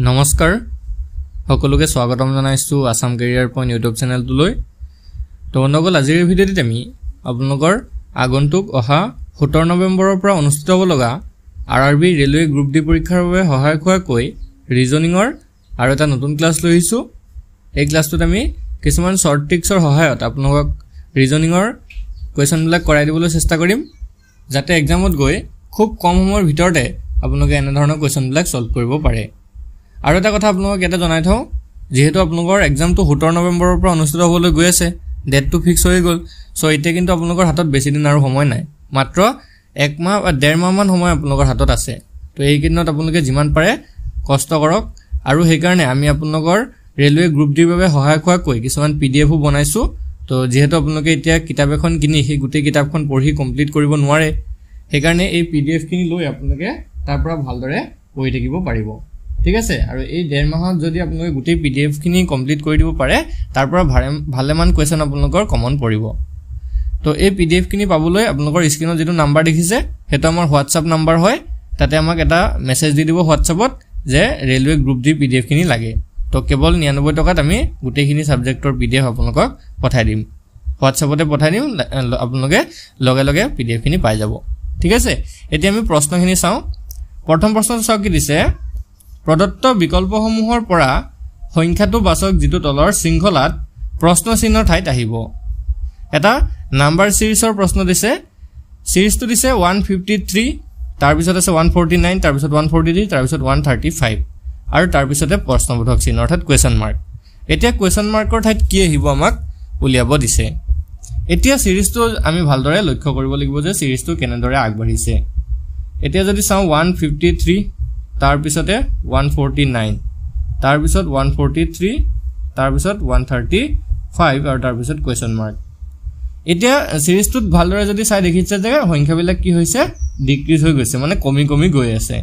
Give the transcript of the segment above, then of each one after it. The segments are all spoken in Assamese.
নমস্কাৰ সকলোকে স্বাগতম জনাইছো আসাম কেৰিয়াৰ পইণ্ট ইউটিউব চেনেলটোলৈ। তো বন্ধুসকল আজিৰ ভিডিঅ'টিত আমি আপোনালোকৰ আগন্তুক অহা 17 নৱেম্বৰৰ পৰা অনুষ্ঠিত হ'ব লগা আৰআৰবি ৰেলৱে গ্ৰুপ ডি পৰীক্ষাৰ বাবে সহায়ক হোৱাকৈ ৰিজনিঙৰ আৰু এটা নতুন ক্লাছ লৈ আহিছো। এই ক্লাছটোত আমি কিছুমান শৰ্ট ট্ৰিক্সৰ সহায়ত আপোনালোকক ৰিজনিঙৰ কুৱেশ্যনবিলাক কৰাই দিবলৈ চেষ্টা কৰিম, যাতে এক্সামত গৈ খুব কম সময়ৰ ভিতৰতে আপোনালোকে এনে ধৰণৰ কুৱেশ্যনবিলাক সলভ কৰিব পাৰে। আৰু এটা কথা আপোনালোকক এটা জনাই থওঁ, যেহেতু আপোনালোকৰ এক্সামটো 17 নৱেম্বৰৰ পৰা অনুষ্ঠিত হ'বলৈ গৈ আছে, ডেটটো ফিক্স হৈ গ'ল। সো এতিয়া কিন্তু আপোনালোকৰ হাতত বেছি দিন আৰু সময় নাই, মাত্ৰ 1 মাহ বা 1.5 মাহমান সময় আপোনালোকৰ হাতত আছে। তো এই কেইদিনত আপোনালোকে যিমান পাৰে কষ্ট কৰক, আৰু সেইকাৰণে আমি আপোনালোকৰ ৰেলৱে গ্ৰুপ ডিৰ বাবে সহায়ক হোৱাকৈ কিছুমান PDF বনাইছো। তো যেহেতু আপোনালোকে এতিয়া কিতাপ এখন কিনি সেই গোটেই কিতাপখন পঢ়ি কমপ্লিট কৰিব নোৱাৰে, সেইকাৰণে এই PDF খিনি লৈ আপোনালোকে তাৰ পৰা ভালদৰে পঢ়ি থাকিব পাৰিব। ঠিক আছে, আৰু এই 1.5 মাহত যদি আপোনালোকে গোটেই PDF খিনি কমপ্লিট কৰি দিব পাৰে, তাৰ পৰা ভালেমান কুৱেশ্যন আপোনালোকৰ কমন পৰিব। তো এই PDF খিনি পাবলৈ আপোনালোকৰ স্ক্ৰীনত যেটো নাম্বাৰ দেখিছে হেতু আমাৰ WhatsApp নাম্বাৰ হয়, তাতে আমাক এটা মেছেজ দি দিব WhatsAppত যে ৰেলৱে গ্ৰুপ ডি PDF খিনি লাগে। তো কেৱল 99 টকাত আমি গোটেইখিনি সাবজেক্টৰ PDF আপোনালোকক পঠাই দিম, WhatsAppতে পঠাই দিম, আপোনালোকে লগে লগে PDF খিনি পাই যাব। ঠিক আছে, এতিয়া আমি প্ৰশ্নখিনি চাওঁ। প্ৰথম প্ৰশ্নটো চাওক কি দিছে, প্ৰদত্ত বিকল্পসমূহৰ পৰা সংখ্যাটো বাছক যিটো তলৰ শৃংখলাত প্ৰশ্ন চিহ্নৰ ঠাইত আহিব। এটা নাম্বাৰ সিৰিজৰ প্ৰশ্ন দিছে, সিৰিজটো দিছে 153, তাৰ পিছত আছে 149, তাৰ পিছত 143, তাৰ পিছত 135, আৰু তাৰ পিছতে প্ৰশ্নবোধক চিহ্ন অৰ্থাৎ কুৱেশ্যন মাৰ্ক। এতিয়া কুৱেশ্যন মাৰ্কৰ ঠাইত কি আহিব আমাক উলিয়াব দিছে। এতিয়া সিৰিজটো আমি ভালদৰে লক্ষ্য কৰিব লাগিব যে সিৰিজটো কেনেদৰে আগবাঢ়িছে। এতিয়া যদি চাওঁ 153, তাৰ পিছতে 149, তাৰ পিছত 143, তাৰ পিছত 135, আৰু তাৰ পিছত কুৱেশ্যন মাৰ্ক। এতিয়া সিৰিজটোত ভালদৰে যদি চাই দেখিছে যে সংখ্যাবিলাক কি হৈছে, ডিক্ৰিজ হৈ গৈছে, মানে কমি কমি গৈ আছে।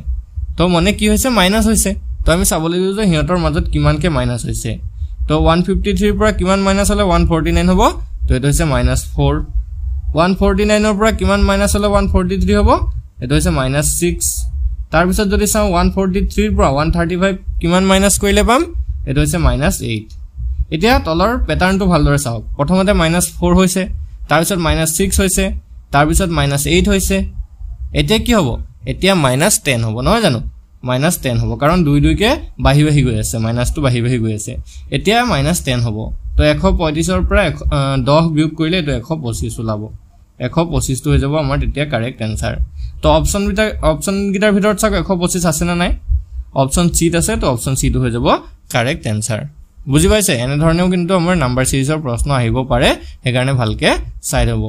তো মানে কি হৈছে, মাইনাস হৈছে। তো আমি চাব লাগিব যে হিহঁতৰ মাজত কিমানকে মাইনাস হৈছে। তো 153 পৰা কিমান মাইনাস হলে 149 হ'ব, তো এটা হৈছে -4। 149 পৰা কিমান মাইনাস হলে 143 হ'ব, এটা হৈছে -6। তাৰ পিছত যদি চাওঁ 143 পৰা 135 কিমান মাইনাস কৰিলে পাম, এটা হৈছে -8। এতিয়া তলৰ প্যাটাৰ্নটো ভালদৰে চাওক। প্ৰথমতে -4 হৈছে, তাৰ পিছত -6 হৈছে, তাৰ পিছত -8 হৈছে। এতিয়া কি হ'ব, এতিয়া -10 হ'ব, নহয় জানো? -10 হ'ব, কাৰণ 2কে বাঢ়ি বাঢ়ি গৈ আছে, মাইনাসটো বাঢ়ি বাঢ়ি গৈ আছে। এতিয়া -10 হ'ব। তো 135 পৰা 10 বিয়োগ কৰিলে এইটো 125 ওলাব। 125 টো হৈ যাব আমাৰ তেতিয়া কাৰেক্ট এনসাৰ। তো অপচন গিটাৰ ভিতৰত চাওক 125 আছে না নাই, অপচন সি আছে, তো অপচন সি টো হৈ যাব কাৰেক্ট এনসাৰ। বুজি পাইছে? এনে ধৰণেও কিন্তু আমাৰ নাম্বাৰ সিৰিজৰ প্ৰশ্ন আহিব পাৰে, সেইকাৰণে ভালকে চাই ল'ব।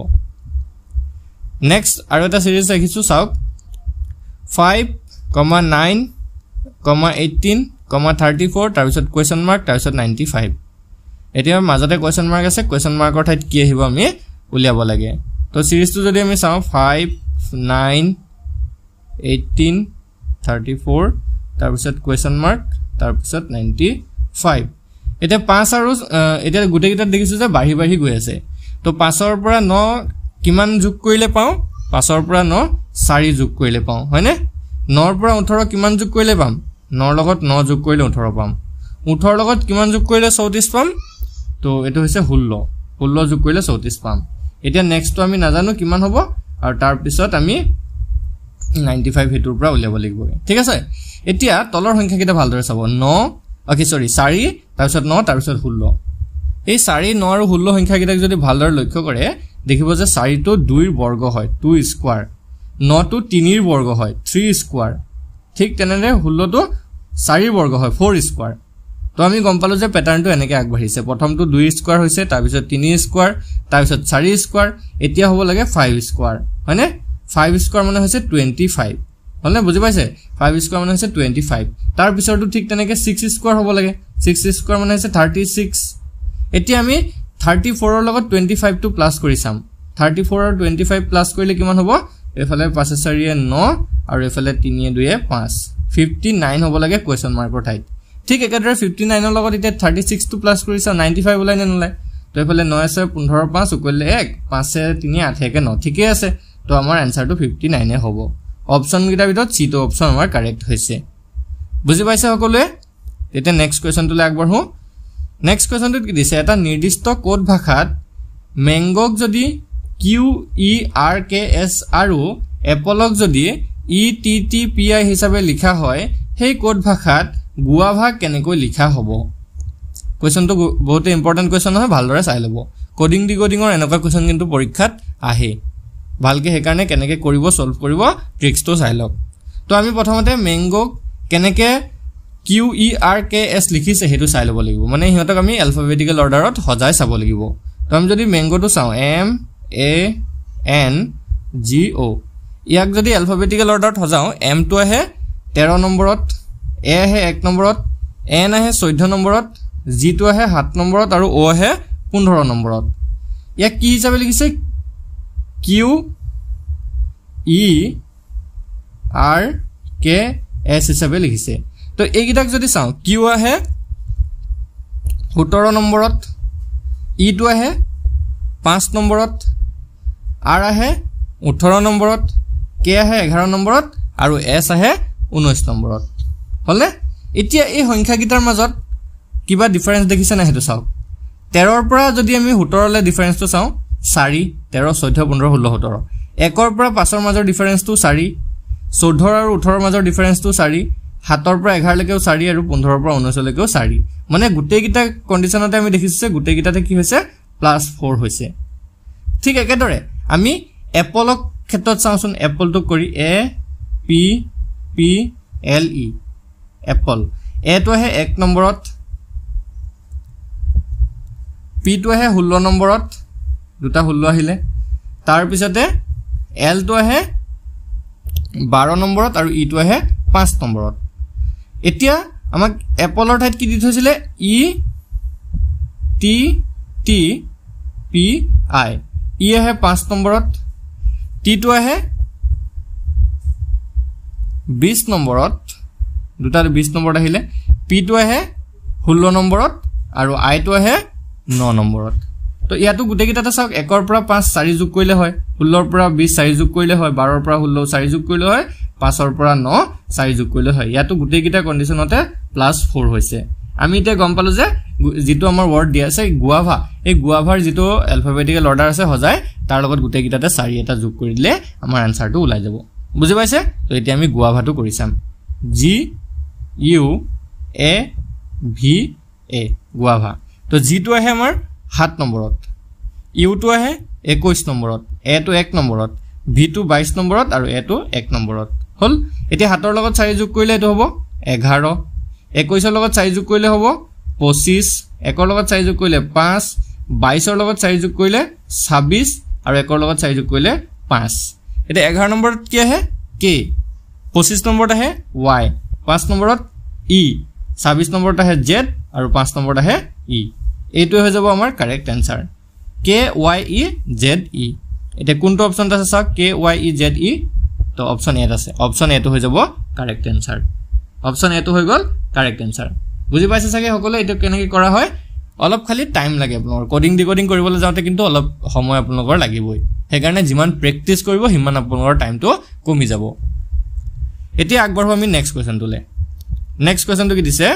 নেক্সট আৰু এটা সিৰিজ ৰাখিছো, চাওক 5, 9, 18, 34, তাৰ পিছত কুৱেশ্যন মাৰ্ক, তাৰ পিছত 95। এতিয়া মাজতে কুৱেশ্যন মাৰ্ক আছে, কুৱেশ্যন মাৰ্কৰ ঠাইত কি আহিব আমি উলিয়াব লাগে। তো সিৰিজটো যদি আমি চাওঁ 5, 9, 18, 34, তাৰ পিছত কুৱেশ্যন মাৰ্ক, তাৰ পিছত 95। এতিয়া 5 আৰু এতিয়া গোটেই কেইটাত দেখিছো যে বাঢ়ি বাঢ়ি গৈ আছে। তো 5ৰ পৰা 9 কিমান যোগ কৰিলে পাওঁ, 5ৰ পৰা 9 4 যোগ কৰিলে পাওঁ, হয়নে? 9ৰ পৰা 18 কিমান যোগ কৰিলে পাম, 9ৰ লগত 9 যোগ কৰিলে 18 পাম। 18ৰ লগত কিমান যোগ কৰিলে 34 পাম, তো এইটো হৈছে 16 যোগ কৰিলে 34 পাম। এতিয়া নেক্সটটো আমি নাজানো কিমান হ'ব, আৰু তাৰ পিছত আমি 95 হেতুৰ পৰা উলিয়াব লাগিব। ঠিক আছে, এতিয়া তলৰ সংখ্যাকেইটা ভালদৰে চাব। 4, তাৰ পিছত 9, তাৰ পিছত 16। এই 4, 9 আৰু 16 সংখ্যাকেইটাক যদি ভালদৰে লক্ষ্য কৰে, দেখিব যে 4টো 2ৰ বৰ্গ হয়, 2 স্কোৱাৰ, 9টো 3ৰ বৰ্গ হয়, 3 স্কোৱাৰ। ঠিক তেনেদৰে 16টো 4ৰ বৰ্গ হয়, 4 স্কোৱাৰ। তো আমি গম পালো যে প্যাটাৰ্নটো এনেকৈ আগবাঢ়িছে। প্ৰথমটো 2 স্কোৱাৰ হৈছে, তাৰ পিছত 3 স্কোৱাৰ, তাৰ পিছত 4 স্কোৱাৰ, এতিয়া হ'ব লাগে 5 স্কোৱাৰ, হয়নে? 5 স্কোৱাৰ মানে হৈছে 25, হলনে? বুজি পাইছে? 5 স্কোৱাৰ মানে হৈছে 25। তাৰ পিছৰটো ঠিক তেনেকৈ 6 স্কোৱাৰ হ'ব লাগে, 6 স্কোৱাৰ মানে হৈছে 36। এতিয়া আমি 34ৰ লগত 25 টো প্লাছ কৰি চাম। 34 আৰু 25 প্লাছ কৰিলে কিমান হ'ব, এফালে 5 4 9, আৰু এফালে 3 2 5, 59 হ'ব লাগে কুৱেশ্যন মাৰ্কৰ ঠাইত। ঠিক একেদৰে 59ৰ লগত এতিয়া 36 টো প্লাছ কৰি চাওঁ, 95 ওলাই নে নোলায়? তো এফালে 9 আছে 15 5 উকলিলে 1, 5 3 8 9, ঠিকে আছে। তো আমাৰ এনসাৰটো 59 হ'ব। অপচন গিটাৰ ভিতৰত সি টো অপচন আমাৰ কাৰেক্ট হৈছে। বুজি পাইছে সকলোৱে? তেতিয়া নেক্সট কোৱেশ্চনটোলৈ আগবাঢ়ো নেক্সট কোৱেশ্চনটোত কি দিছে এটা নিৰ্দিষ্ট কোড ভাষাত মেংগক যদি QERKS আৰু এপলক যদি ETTPI হিচাপে লিখা হয় সেই কোড ভাষাত গুৱাভা কেনেকৈ লিখা হ'ব কোৱেশ্চনটো বহুত ইম্পৰ্টেন্ট কোৱেশ্চন হয় ভালদৰে চাই ল'ব কোডিং ডিকোডিংৰ এনেকুৱা কোৱেশ্চন কিন্তু পৰীক্ষাত আহে ভালকে হেকাৰণে কেনেকৈ কৰিব সলভ কৰিব ট্ৰিক্সটো চাই লওক তো আমি প্ৰথমতে মেংগক কেনেকৈ QERKS লিখিছে হেতু চাই ল'ব লাগিব মানে হিহঁতক আমি এলফাবেটিক্যাল অৰ্ডাৰত সজাই চাব লাগিব তো আমি যদি মেংগটো চাওঁ MANGO ইয়াক যদি এলফাবেটিক্যাল অৰ্ডাৰত সজাওঁ M টো আহে 13 নম্বৰত A আহে 1 নম্বৰত N আহে 14 নম্বৰত G টো আহে 7 নম্বৰত আৰু O আহে 15 নম্বৰত ইয়াক কি হিচাপে লিখিছে QERKS হিচাপে লিখিছে তো এইগিটাক যদি চাওঁ Q আহে 17 নম্বৰত E টো আহে 5 নম্বৰত R আহে 18 নম্বৰত K আহে 11 নম্বৰত আৰু S আহে 19 নম্বৰত হলে এতিয়া এই সংখ্যাগিটাৰ মাজত কিবা ডিফাৰেন্স দেখিছে না হেতু চাওক 13 ৰ পৰা যদি আমি 17 লে ডিফাৰেন্সটো চাওঁ 4 13 14 15 16 17 1 ৰ পৰা 5 ৰ মাজৰ ডিফাৰেন্সটো 4 14 আৰু 18 ৰ মাজৰ ডিফাৰেন্সটো 4 7 ৰ পৰা 11 লৈকেও 4 আৰু 15 ৰ পৰা 19 লৈকেও 4 মানে গুটেইগিটা কন্ডিশনতে আমি দেখিছে গুটেইগিটাতে কি হৈছে +4 হৈছে ঠিক একেদৰে আমি এপলক ক্ষেত্ৰত চাওঁচোন এপলটো কৰি APPLE এপল A টো আহে 1 নম্বৰত P টো আহে 16 নম্বৰত দুটা 16 আহিলে তাৰ পিছতে L টো আহে 12 নম্বৰত আৰু E টো আহে 5 নম্বৰত এতিয়া আমাক এপলৰ ঠাইত কি দি থৈছিলে ETTPI E আহে 5 নম্বৰত T টো আহে 20 নম্বৰত দুটা 20 নম্বৰত আহিলে P টো আহে 16 নম্বৰত আৰু I টো আহে 9 নম্বৰত তো ইয়াতো গুটেইগিটাতে চাওক 1 ৰ পৰা 5 4 যোগ কৰিলে হয় 16 ৰ পৰা 20 4 যোগ কৰিলে হয় 12 ৰ পৰা 16 4 যোগ কৰিলে হয় 5 ৰ পৰা 9 4 যোগ কৰিলে হয় ইয়াতো গুটেইগিটা কন্ডিশনতে +4 হৈছে আমি এতিয়া গম পালো যে যেটো আমাৰ ওয়াৰ্ড দিয়া আছে গুৱাভা এই গুৱাভাৰ যেটো এলফাবেটিক্যাল অৰ্ডাৰ আছে হজাই তাৰ লগত গুটেইগিটাতে 4 এটা যোগ কৰি দিলে আমাৰ আনসাৰটো ওলাই যাব বুজি পাইছে তো এতিয়া আমি গুৱাভাটো কৰি চাম GUAVA গুৱাভা তো G টো আহে আমাৰ 7 নম্বৰত U টো আহে 21 নম্বৰত A টো 1 নম্বৰত V টো 22 নম্বৰত আৰু A টো 1 নম্বৰত হল এতিয়া 7 ৰ লগত 4 যোগ কৰিলে এটো হ'ব 11 21 ৰ লগত 4 যোগ কৰিলে হ'ব 25 1 ৰ লগত 4 যোগ কৰিলে 5 22 ৰ লগত 4 যোগ কৰিলে 26 আৰু 1 ৰ লগত 4 যোগ কৰিলে 5 এটা 11 নম্বৰত কি আহে K 25 নম্বৰত আহে Y 5 নম্বৰত E 26 নম্বৰত আহে Z আৰু 5 নম্বৰত আহে E এইটো হৈ যাব আমাৰ কাৰেক্ট আনসাৰ KYEZE এটা কোনটো অপচন আছে চাওক KYEZE তো অপচন এ আছে অপচন এ টো হৈ যাব কারেক্ট आंसर অপচন এ টো হৈ গল কারেক্ট आंसर বুজি পাইছে সাগে সকলে এটা কেনেকৈ কৰা হয় অলপ খালি টাইম লাগে আপোনালোকৰ কোডিং ডিকোডিং কৰিবলৈ যাওঁতে কিন্তু অলপ সময় আপোনালোকৰ লাগিবই হেকাৰণে যিমান প্ৰেক্টিস কৰিব হিমান আপোনালোকৰ টাইমটো কমি যাব এতিয়া আগবাঢ়ো আমি নেক্সট কোৱেশ্চনটোলে নেক্সট কোৱেশ্চনটো কি দিছে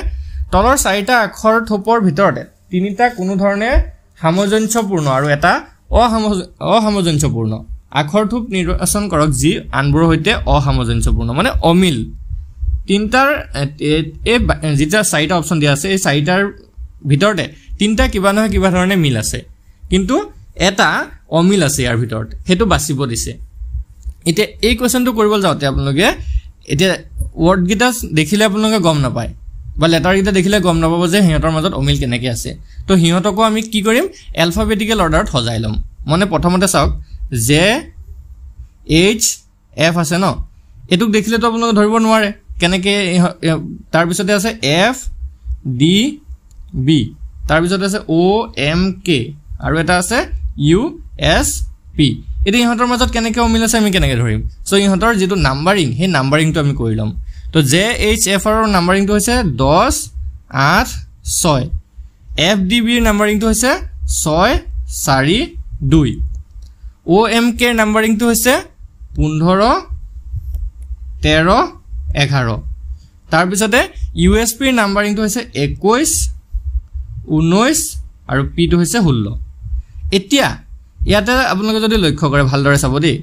তলৰ চাৰিটা আখৰ থোপৰ ভিতৰতে তিনিটা কোনো ধৰণে সামঞ্জস্যপূৰ্ণ আৰু এটা অসামঞ্জস্যপূৰ্ণ আখৰ থোপ নিৰ্বাচন কৰক যি আনবৰ হৈতে অসামঞ্জস্যপূৰ্ণ মানে অমিল তিনটাৰ যেটা চাৰিটা অপচন দিয়া আছে এই চাৰিটাৰ ভিতৰতে তিনটা কিবা নহয় কিবা ধৰণে মিল আছে কিন্তু এটা অমিল আছে ইয়াৰ ভিতৰত হেতু বাছিব দিছে এতিয়া এই কোৱেশ্চনটো কৰিব যাওঁতে আপোনালোকে এতিয়া ওয়াৰ্ড গিটা দেখিলে আপোনালোকে গম নাপায় বা লেটাৰ গিটা দেখিলে গম নাপাব যে হিহঁতৰ মাজত অমিল কেনেকৈ আছে তো হিহঁতকো আমি কি কৰিম এলফাবেটিক্যাল অৰ্ডাৰত সজাই লম মানে প্ৰথমতে চাওক জে এইচ এফ আছে ন এটুক দেখিলে তো আপোনালোকে ধৰিব নোৱাৰে কেনেকৈ তাৰ পিছতে আছে এফ ডি বি তাৰ পিছতে আছে ও এম কে আৰু এটা আছে ইউ এছ পি এটা ইহঁতৰ মাজত কেনেকৈ অমিল আছে আমি কেনেকৈ ধৰিম সো ইহঁতৰ যেটো নাম্বাৰিং হে নাম্বাৰিংটো আমি কৰি লম তো জে এইচ এফ ৰ নাম্বাৰিংটো হৈছে 10 8 6 এফ ডি বি ৰ নাম্বাৰিংটো হৈছে 6 4 2 ও এম কে ৰ নাম্বাৰিংটো হৈছে 15 13 11 তাৰ পিছতে ইউএছপিৰ নাম্বাৰিংটো হৈছে 21 19 আৰু পিটো হৈছে 16 এতিয়া ইয়াতে আপোনালোকে যদি লক্ষ্য কৰে ভালদৰে চাব দেই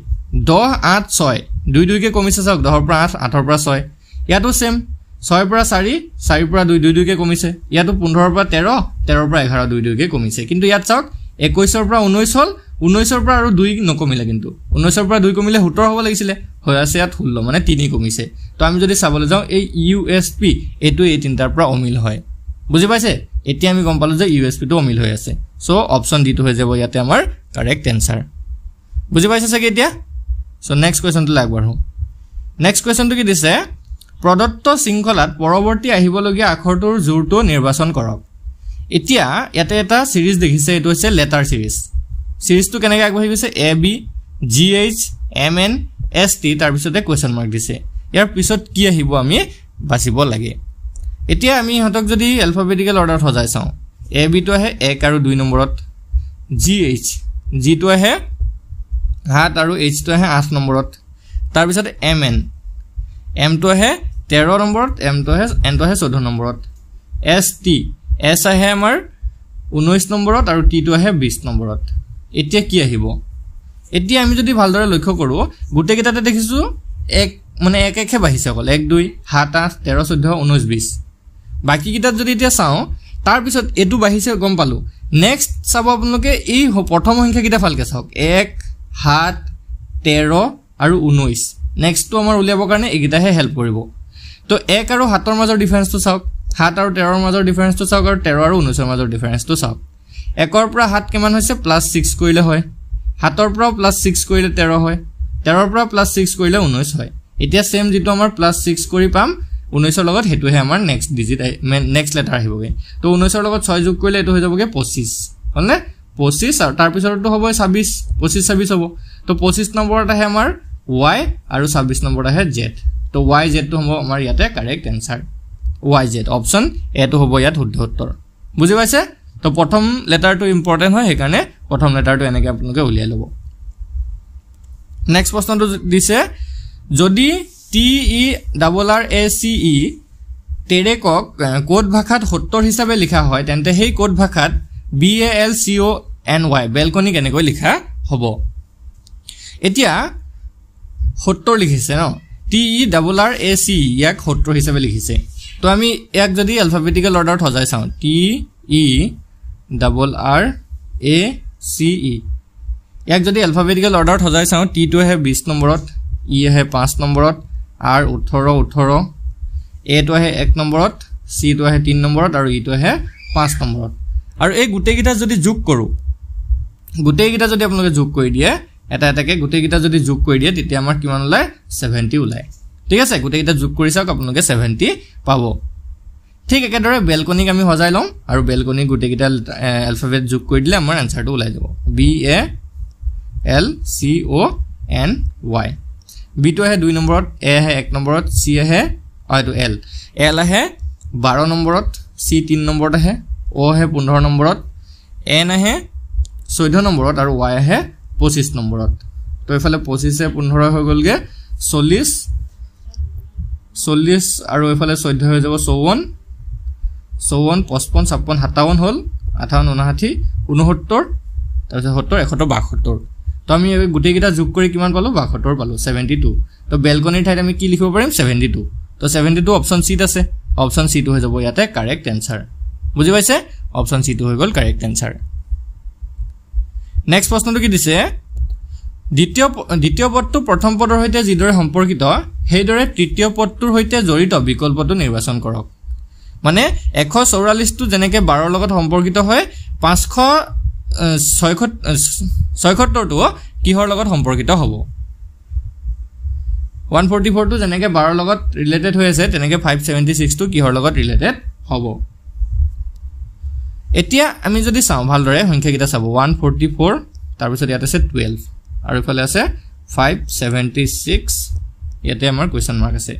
10 8 6 2 2 কে কমিছে চাওক 10 ৰ পৰা 8 8 ৰ পৰা 6 ইয়াতো সেম 6 ৰ পৰা 4 4 ৰ পৰা 2 2 2 কে কমিছে ইয়াতো 15 ৰ পৰা 13 13 ৰ পৰা 11 2 2 কে কমিছে কিন্তু ইয়াত চাওক 21 ৰ পৰা 19 হল 19 ৰ পৰা আৰু 2 নকমিলে কিন্তু 19 ৰ পৰা 2 কমিলে 17 হ'ব লাগিছিলে হৈ আছে ইয়াত 16 মানে 3 কমিছে তো আমি যদি চাবলৈ যাওঁ এই ইউএছপি এটো এই তিনটাৰ পৰা অমিল হয় বুজি পাইছে এতিয়া আমি গম পালো যে ইউএছপি টো অমিল হৈ আছে সো অপচন ডি টো হৈ যাব ইয়াতে আমাৰ কাৰেক্ট आंसर বুজি পাইছে সকে এতিয়া সো নেক্সট কোৱেশ্চনটো লাগবাৰহু নেক্সট কোৱেশ্চনটো কি দিছে প্ৰদত্ত শৃংখলাত পৰৱৰ্তী আহিবলগীয়া আখৰটোৰ জোৰটো নিৰ্বাচন কৰক এতিয়া ইয়াতে এটা সিৰিজ দেখিছে এটো হৈছে লেটাৰ সিৰিজটো কেনেকৈ আগবাঢ়ি গৈছে A B G H M N S T তাৰ পিছতে কোৱেশ্চন মাৰ্ক দিছে ইয়াৰ পিছত কি আহিব আমি বাছিব লাগে এতিয়া আমি হতক যদি এলফাবেটিক্যাল অৰ্ডাৰত সজাই চাও এ বি তো আহে 1 আৰু 2 নম্বৰত জি এইচ জি তো আহে 7 আৰু এইচ তো আহে 8 নম্বৰত তাৰ পিছত এম এন এম তো আহে 13 নম্বৰত এম তো আহে 14 নম্বৰত এস টি এস আহে আমাৰ 19 নম্বৰত আৰু টি তো আহে 20 নম্বৰত এতিয়া কি আহিব এতিয়া আমি যদি ভালদৰে লক্ষ্য কৰো গুটে কেটাতে দেখিছো এক মানে এক একহে বাহিছে অকল 1 2 7 8 13 14 19 20 বাকি কিটা যদি এতিয়া চাও তাৰ পিছত এটু বাহিছে গম পালো নেক্সট চাব আপোনালোকে এই প্ৰথম সংখ্যা কিটা ফালকে চাওক 1 7 13 আৰু 19 নেক্সট তো আমাৰ উলিয়াবৰ কাৰণে এগিটাহে হেল্প কৰিব তো 1 আৰু 7 ৰ মাজৰ ডিফাৰেন্সটো চাওক 7 আৰু 13 ৰ মাজৰ ডিফাৰেন্সটো চাওক আৰু 13 আৰু 19 ৰ মাজৰ ডিফাৰেন্সটো চাওক 1 ৰ পৰা 7 কিমান হৈছে +6 কৰিলে হয় 7 ৰ পৰা +6 কৰিলে 13 হয় 13 ৰ পৰা +6 কৰিলে 19 হয় এতিয়া সেম যেটো আমাৰ +6 কৰি পাম 19 ৰ লগত হেতুহে আমাৰ নেক্সট ডিজিট নেক্সট লেটাৰ আহিবগে তো 19 ৰ লগত 6 যোগ কৰিলে এটো হৈ যাবগে 25 হলনে 25 আৰু তাৰ পিছৰটো হ'ব 26 25 26 হ'ব তো 25 নম্বৰত আহে আমাৰ y আৰু 26 নম্বৰত আহে z তো y z টো হ'ব আমাৰ ইয়াতে correct answer y z option A টো হ'ব ইয়াত শুদ্ধ উত্তৰ বুজি পাইছে তো প্ৰথম লেটাৰটো ইম্পৰ্টেন্ট হয় হেকাৰণে প্ৰথম লেটাৰটো এনেকৈ আপোনালোকে উলিয়াই ল'ব নেক্সট প্ৰশ্নটো দিছে যদি T E double R A C E টেৰেকক কোড ভাষাত 70 হিচাপে লিখা হয় তেন্তে সেই কোড ভাষাত B A L C O N Y balcony কেনেকৈ লিখা হ'ব এতিয়া 70 লিখিছে ন T E double R A C E 70 হিচাপে লিখিছে তো আমি ইয়াক যদি এলফাবেটিক্যাল অৰ্ডাৰত সজাই চাও T E double R A C E ইয়াক যদি এলফাবেটিক্যাল অৰ্ডাৰত সজাই চাও টি টো হে 20 নম্বৰত ই হে 5 নম্বৰত আৰ 18 18 এ তো হে 1 নম্বৰত সি তো হে 3 নম্বৰত আৰু ই তো হে 5 নম্বৰত আৰু এই গুটে গিটা যদি যোগ কৰো গুটে গিটা যদি আপোনালোকে যোগ কৰি দিয়ে এটা এটাকে গুটে গিটা যদি যোগ কৰি দিয়ে তেতিয়া আমাৰ কিমান ওলাই 70 ওলাই ঠিক আছে গুটে গিটা যোগ কৰি চাওক আপোনালোকে 70 পাব ঠিক একেদৰে বেলকনিক আমি সজাই লম আৰু বেলকনি গুটে গিটা এলফাবেট যোগ কৰি দিলে আমাৰ আনসাৰটো ওলাই যাব B A L C O N Y B তো আহে 2 নম্বৰত এ আহে 1 নম্বৰত সি আহে আইটো এল এল আহে 12 নম্বৰত সি 3 নম্বৰত আহে ও আহে 15 নম্বৰত এন আহে 14 নম্বৰত আৰু ওয়াই আহে 25 নম্বৰত তো এফালে 25 এ 15 হৈ গলগে 40 40 আৰু এফালে 14 হৈ যাব 54 55 56 57 হল 58 59 69 তাৰপিছত 70 172 তো আমি এই গুটে গিটা যোগ কৰি কিমান পালো 72 পালো 72 তো বেলকনিৰ ঠাইত আমি কি লিখিব পাৰিম 72 তো 72 অপচন সি আছে অপচন সি টো হৈ যাব ইয়াতে কারেক্ট आंसर বুজি পাইছে অপচন সি টো হৈ গল কারেক্ট आंसर নেক্সট প্ৰশ্নটো কি দিছে দ্বিতীয় পদটো প্ৰথম পদৰ সৈতে যিদৰে সম্পৰ্কিত সেইদৰে তৃতীয় পদটোৰ সৈতে জড়িত বিকল্পটো নিৰ্বাচন কৰক মানে 144 টো যেনেকৈ 12 লগত সম্পৰ্কিত হয় 576 টো কিহৰ লগত সম্পৰ্কিত হ'ব 144 টো যেনেকৈ 12 লগত ৰিলেটেড হৈ আছে তেনেকৈ 576 টো কিহৰ লগত ৰিলেটেড হ'ব এতিয়া আমি যদি চাও ভালদৰে সংখ্যা কিটা চাব 144 তাৰ পিছত ইয়াত আছে 12 আৰু ইফালে আছে 576 ইয়াতে আমাৰ কোৱেশ্চন মাৰ্ক আছে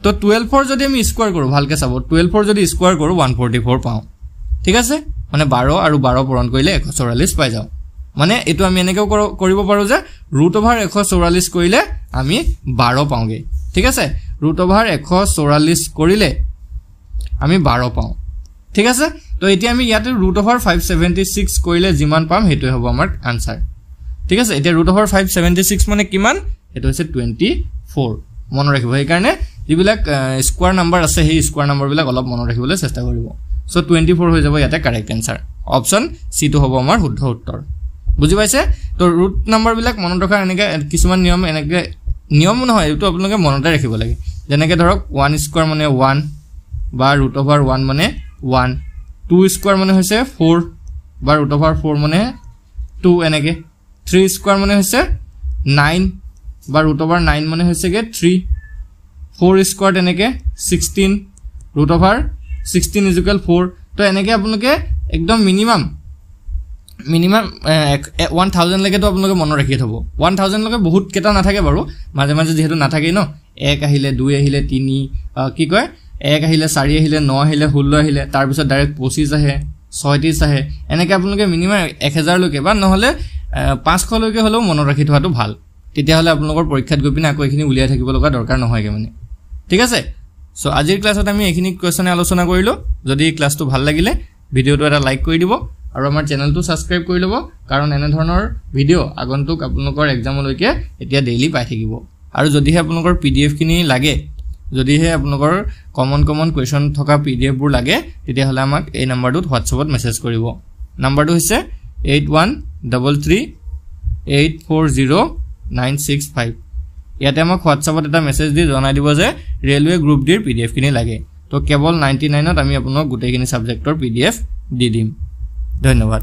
তো 12 ৰ যদি আমি স্কয়াৰ কৰো ভালকে চাব 12 ৰ যদি স্কয়াৰ কৰো 144 পাও ঠিক আছে মানে 12 আৰু 12 পূৰণ কৰিলে 144 পাই যাও মানে এটো আমি এনেকৈ কৰিব পাৰো যে √144 কৰিলে আমি 12 পাওঁগে ঠিক আছে √144 কৰিলে আমি 12 পাওঁ ঠিক আছে তো এতিয়া আমি ইয়াতে √576 কৰিলে যিমান পাম হেতু হ'ব আমাৰ আনসাৰ ঠিক আছে এতিয়া √576 মানে কিমান এটো হৈছে 24 মনত ৰাখিব এই কাৰণে যিবিলাক স্কয়াৰ নাম্বাৰ আছে সেই স্কয়াৰ নাম্বাৰ বিলাক অলপ মনত ৰাখিবলৈ চেষ্টা কৰিব সো 24 হৈ যাব ইয়াতে কাৰেক্ট আনসাৰ অপচন সি টো হ'ব আমাৰ শুদ্ধ উত্তৰ বুজি পাইছে তো ৰুট নাম্বাৰ বিলাক মনত ৰখা এনেকে কিছুমান নিয়ম এনেকে নিয়ম নহয় এটো আপোনালোকে মনতে ৰাখিব লাগে যেনেকে ধৰক 1 স্কয়াৰ মানে 1 বা √1 মানে 1 2 স্কয়াৰ মানে হৈছে 4 বা √4 মানে 2 এনেকে 3 স্কয়াৰ মানে হৈছে 9 বা √9 মানে হৈছে কে 3 4 স্কয়াৰ এনেকে 16 √16 4 তো এনেকে আপোনালোকে একদম মিনিমাম 1000 লৈকে তো আপোনালোকে মনত ৰাখি থব 1000 লৈকে বহুত কেটা নাথাকে বাৰু মাজে মাজে যেহেতু নাথাকে ন 1 আহিলে 2 আহিলে 3 কি কয় 1 আহিলে 4 আহিলে 9 আহিলে 16 আহিলে তাৰ পিছত ডাইৰেক্ট 25 আহে 36 আহে এনেকে আপোনালোকে মিনিমাম 1000 লৈকে বা নহলে 500 লৈকে হলেও মনত ৰাখি থোৱাটো ভাল তেতিয়া হলে আপোনালোকৰ পৰীক্ষাত গৈ পিনে আকৌ এখিনি উলিয়াই থাকিব লগা দৰকাৰ নহয়গে মানে ঠিক আছে সো আজিৰ ক্লাছত আমি এখিনি কোৱেশ্চনে আলোচনা কৰিলো যদি ক্লাছটো ভাল লাগিলে ভিডিওটো এটা লাইক কৰি দিব আৰু আমাৰ চেনেলটো সাবস্ক্ৰাইব কৰি লব কাৰণ এনে ধৰণৰ ভিডিও আগন্তুক আপোনালোকৰ এক্সামলৈকে এতিয়া ডেইলি পাই থাকিব আৰু যদিহে আপোনালোকৰ পিডিএফ খিনি লাগে যদিহে আপোনালোকৰ কমন কোৱেশ্চন থকা পিডিএফ বোৰ লাগে তেতিয়া হলে আমাক এই নম্বৰটোত হোৱাটছএপত মেছেজ কৰিব নম্বৰটো হৈছে 8133840965 ইয়াতে আমাক হোৱাটছএপত এটা মেছেজ দি জনাই দিব যে ৰেলৱে গ্ৰুপ ডিৰ পিডিএফ খিনি লাগে তো কেৱল 99ত আমি আপোনাক গোটেইখিনি সাবজেক্টৰ পিডিএফ দি দিম ধন্যবাদ